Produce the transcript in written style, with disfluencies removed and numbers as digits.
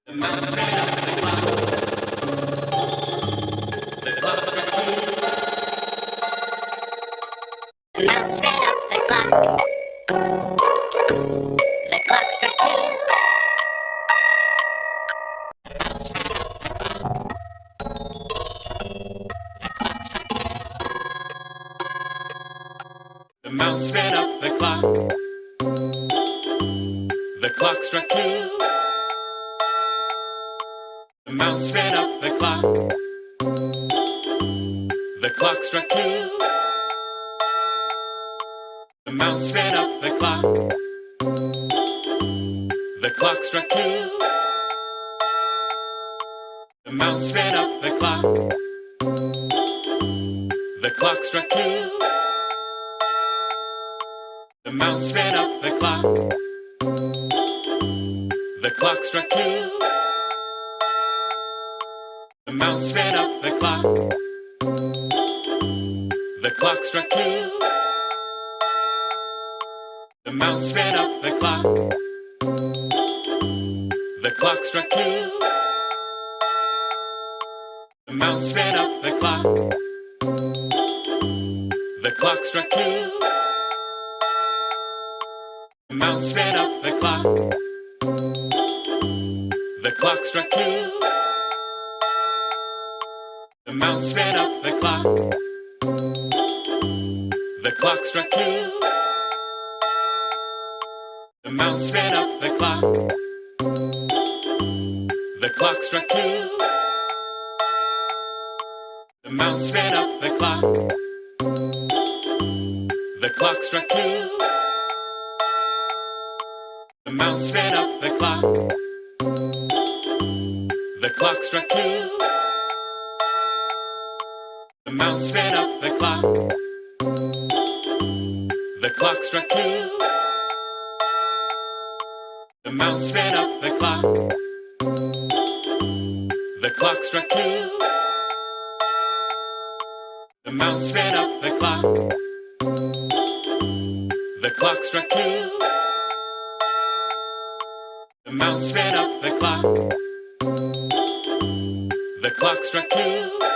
The mouse ran up the clock. The clock struck two. The mouse ran up the clock. The clock struck two. The mouse ran up the clock. The clock struck two. The mouse ran up the clock. The clock struck two. The mouse ran up the clock. The clock struck two. The mouse ran up the clock. The clock struck two. The mouse ran up the clock. The clock struck two. The mouse ran up the clock. The clock struck two. The mouse ran up the clock. The clock struck two. The mouse ran up the clock. The clock struck two. The mouse ran up the clock. The clock struck two. The mouse ran up the clock. The clock struck two. The mouse ran up the clock. The clock struck two. The mouse ran up the clock. The clock struck two. The mouse ran up the clock. The clock struck two. The mouse ran up the clock. The clock struck two. The mouse ran up the clock. The clock struck two. The mouse ran up the clock. The clock struck two. The mouse ran up the clock. The clock struck two. The mouse ran up the clock. The clock struck two.